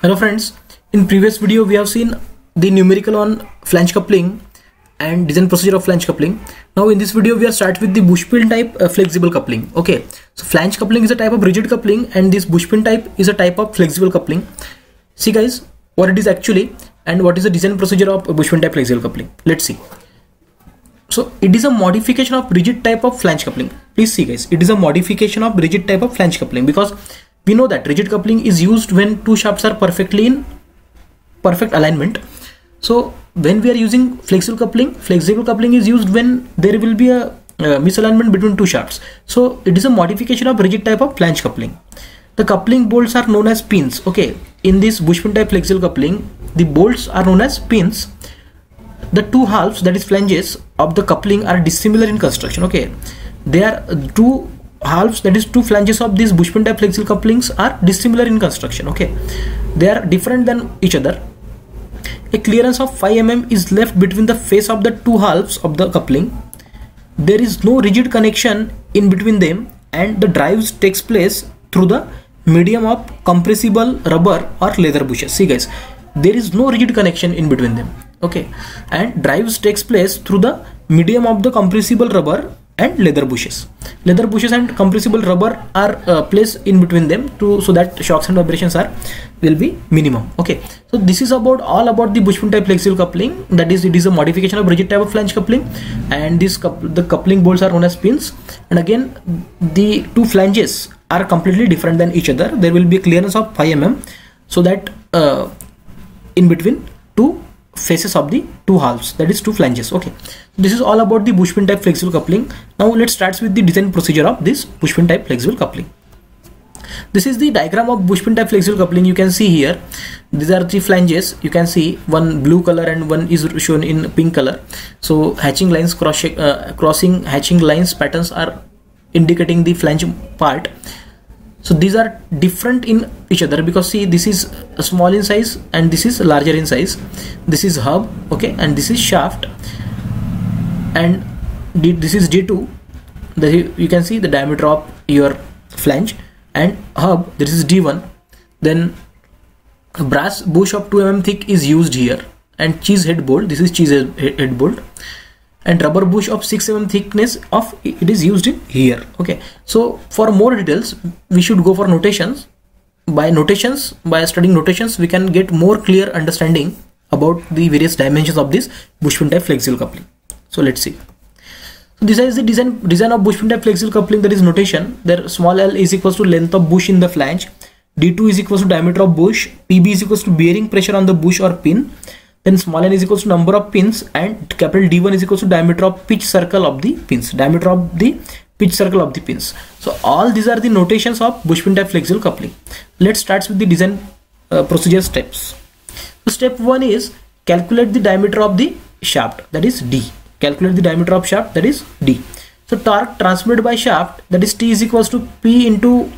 Hello friends, in previous video we have seen the numerical on flange coupling and design procedure of flange coupling. Now in this video we are start with the bushpin type flexible coupling. Okay, so flange coupling is a type of rigid coupling and this bushpin type is a type of flexible coupling. See guys, what it is actually and what is the design procedure of bushpin type flexible coupling. Let's see. So it is a modification of rigid type of flange coupling. Please see guys, it is a modification of rigid type of flange coupling because we know that rigid coupling is used when two shafts are perfectly in perfect alignment. So when we are using flexible coupling is used when there will be a misalignment between two shafts. So it is a modification of rigid type of flange coupling. The coupling bolts are known as pins. Okay, in this bushpin type flexible coupling, the bolts are known as pins. The two halves, that is flanges of the coupling, are dissimilar in construction. Okay, they are two halves, that is two flanges of these bushpin type flexible couplings are dissimilar in construction. Okay, they are different than each other. A clearance of 5 mm is left between the face of the two halves of the coupling. There is no rigid connection in between them and the drives takes place through the medium of compressible rubber or leather bushes. See guys, there is no rigid connection in between them. Okay, and drives takes place through the medium of the compressible rubber and leather bushes. Leather bushes and compressible rubber are placed in between them so that shocks and vibrations will be minimum. Okay, so this is all about the bushpin type flexible coupling. That is, it is a modification of rigid type of flange coupling, and the coupling bolts are known as pins. And again, the two flanges are completely different than each other. There will be a clearance of 5 mm so that in between two faces of the two halves, that is two flanges. Okay, this is all about the bushpin type flexible coupling. Now let's start with the design procedure of this bushpin type flexible coupling. This is the diagram of bushpin type flexible coupling. You can see here, these are three flanges. You can see one blue color and one is shown in pink color. So hatching lines crossing hatching lines patterns are indicating the flange part. So these are different in each other because see, this is small in size and this is larger in size. This is hub, okay, and this is shaft, and this is D2. You can see the diameter of your flange, and hub, this is D1. Then a brass bush of 2 mm thick is used here, and cheese head bolt, this is cheese head bolt, and rubber bush of 6 mm thickness of it is used in here. Okay, so for more details we should go for notations. By studying notations, we can get more clear understanding about the various dimensions of this bushpin type flexible coupling. So let's see. So this is the design of bushpin type flexible coupling. That is notation. There small l is equals to length of bush in the flange, d2 is equals to diameter of bush, pb is equals to bearing pressure on the bush or pin, then small n is equals to number of pins, and capital D1 is equals to diameter of pitch circle of the pins. So all these are the notations of bushpin type flexible coupling. Let's start with the design procedure steps. So step 1 is calculate the diameter of the shaft, that is D. Calculate the diameter of shaft, that is D. So torque transmitted by shaft, that is T is equals to P into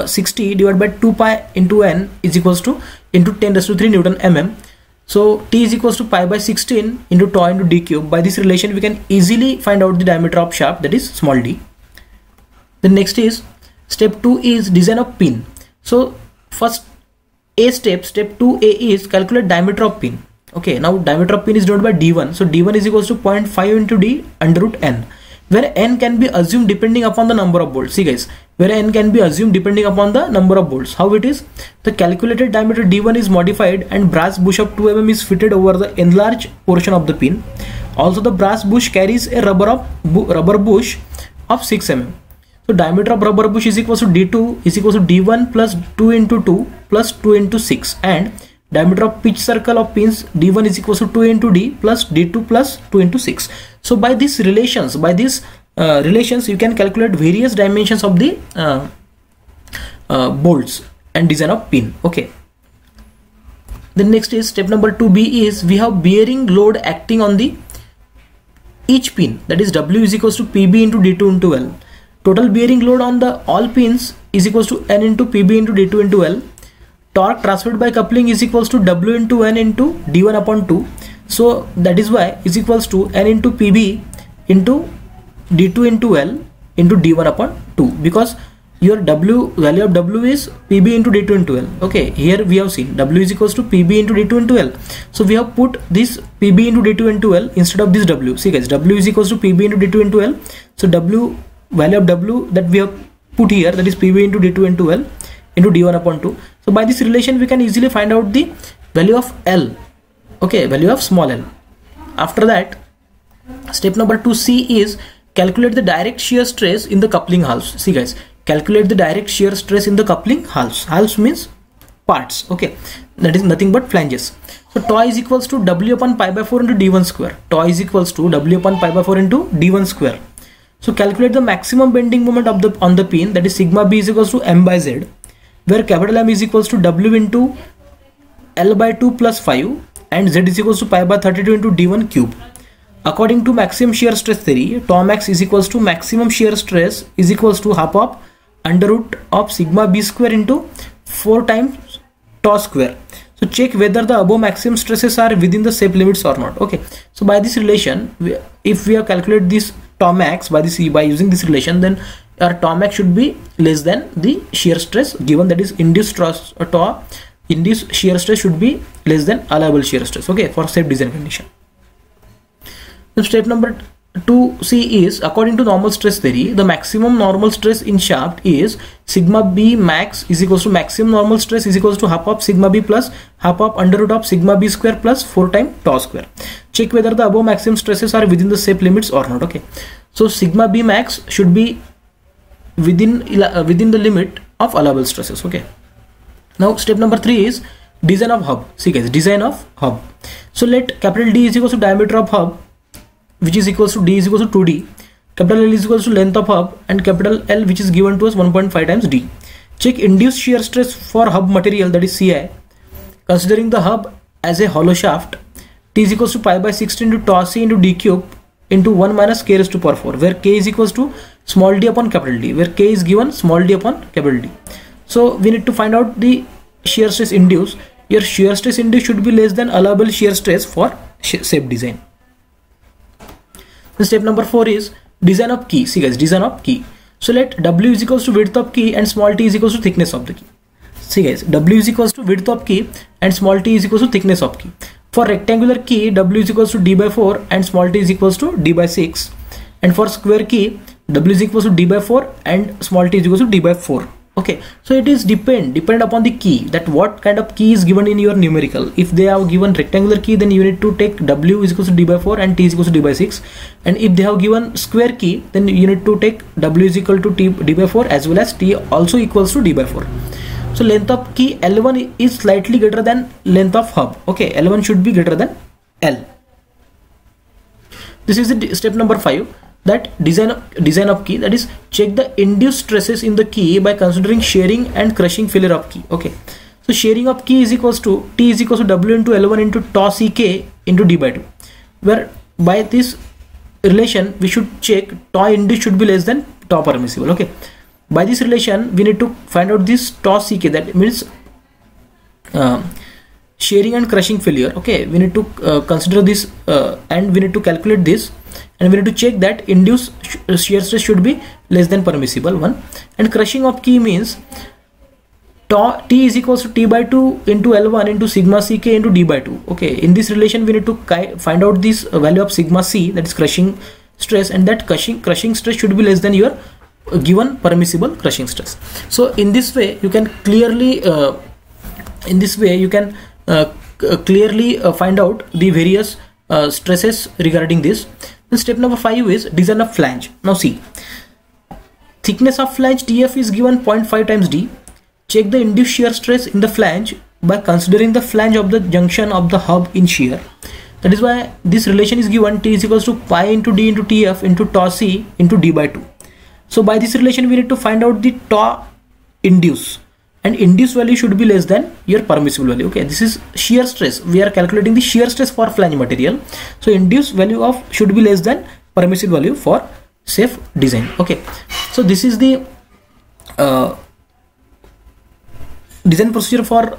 60 divided by 2 pi into N is equals to into 10⁻³ Newton mm. So T is equals to pi by 16 into tau into d cube. By this relation we can easily find out the diameter of shaft, that is small d. The next is step 2 is design of pin. So first step 2a is calculate diameter of pin. Okay, now diameter of pin is denoted by d1. So d1 is equals to 0.5 into d under root n, where n can be assumed depending upon the number of bolts. See guys, where n can be assumed depending upon the number of bolts. How it is? The calculated diameter d1 is modified and brass bush of 2 mm is fitted over the enlarged portion of the pin. Also the brass bush carries a rubber bush of 6 mm. So diameter of rubber bush is equals to d2 is equals to d1 plus 2 into 2 plus 2 into 6, and diameter of pitch circle of pins d1 is equals to 2 into d plus d2 plus 2 into 6. So by these relations, you can calculate various dimensions of the bolts and design of pin. Okay. The next is step number 2b is we have bearing load acting on the each pin, that is W is equals to PB into D2 into L. Total bearing load on the all pins is equals to N into PB into D2 into L. Torque transferred by coupling is equals to W into N into D1 upon 2. So that is why is equals to N into PB into D2 into L into D1 upon 2, because your W value of W is PB into D2 into L. Okay, here we have seen W is equals to PB into D2 into L. So we have put this PB into D2 into L instead of this W. See guys, W is equals to PB into D2 into L. So W value of W that we have put here, that is PB into D2 into L into D1 upon 2. So by this relation we can easily find out the value of L. Okay, value of small l. After that, step number 2C is calculate the direct shear stress in the coupling halves. See guys, calculate the direct shear stress in the coupling halves. Halves means parts. Okay, that is nothing but flanges. So tau is equals to W upon pi by 4 into D1 square. Tau is equals to W upon pi by 4 into D1 square. So calculate the maximum bending moment of the on the pin, that is sigma B is equals to M by Z, where capital M is equals to W into L by 2 plus 5 and Z is equals to pi by 32 into D1 cube. According to maximum shear stress theory, tau max is equals to maximum shear stress is equals to half of under root of sigma B square into 4 times tau square. So check whether the above maximum stresses are within the safe limits or not. Okay, so by this relation, if we have calculated this tau max by using this relation, then our tau max should be less than the shear stress given, that is induced shear stress should be less than allowable shear stress. Okay, for safe design condition. So step number 2C is, according to normal stress theory, the maximum normal stress in shaft is sigma B max is equals to maximum normal stress is equals to half of sigma B plus half of under root of sigma B square plus 4 times tau square. Check whether the above maximum stresses are within the safe limits or not. Okay, so sigma B max should be within the limit of allowable stresses. Okay, now step number 3 is design of hub. See guys, design of hub. So let capital D is equals to diameter of hub, which is equals to D is equals to 2D, capital L is equals to length of hub, and capital L which is given to us 1.5 times D. Check induced shear stress for hub material, that is Ci. Considering the hub as a hollow shaft, T is equals to pi by 16 into tau C into D cube into 1 minus K raised to power 4, where K is equals to small d upon capital D, where K is given small d upon capital D. So we need to find out the shear stress induced. Your shear stress induced should be less than allowable shear stress for safe design. The step number 4 is design of key. See guys, design of key. So let W is equals to width of key and small t is equals to thickness of the key. See guys, W is equals to width of key and small t is equals to thickness of key. For rectangular key, W is equals to D by 4 and small t is equals to D by 6. And for square key, W is equals to D by 4 and small t is equals to D by 4. Okay, so it is depend upon the key, that what kind of key is given in your numerical. If they have given rectangular key, then you need to take W is equals to D by 4 and T is equals to D by 6. And if they have given square key, then you need to take W is equal to D by 4 as well as T also equals to D by 4. So length of key L1 is slightly greater than length of hub. Okay, L1 should be greater than L. This is the step number 5. That design of key, that is check the induced stresses in the key by considering shearing and crushing failure of key. Okay, so shearing of key is equals to T is equals to W into L1 into tau CK into D by 2, where by this relation we should check tau induced should be less than tau permissible. Okay, by this relation we need to find out this tau CK, that means shearing and crushing failure. Okay, we need to consider this and we need to calculate this. And we need to check that induced shear stress should be less than permissible one. And crushing of key means T is equals to T by 2 into L1 into sigma CK into D by 2. Okay, in this relation we need to find out this value of sigma C, that is crushing stress, and that crushing stress should be less than your given permissible crushing stress. So in this way you can clearly find out the various stresses regarding this. And step number 5 is design of flange. Now see, thickness of flange TF is given 0.5 times D. Check the induced shear stress in the flange by considering the flange of the junction of the hub in shear. That is why this relation is given, T is equals to pi into D into TF into tau C into D by 2. So by this relation we need to find out the tau induced, and induced value should be less than your permissible value. Okay, this is shear stress. We are calculating the shear stress for flange material. So induced value of should be less than permissible value for safe design. Okay, so this is the design procedure for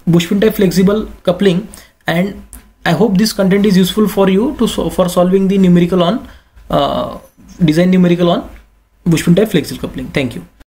bushpin type flexible coupling, and I hope this content is useful for you for solving the numerical on design numerical on bush pin type flexible coupling. Thank you.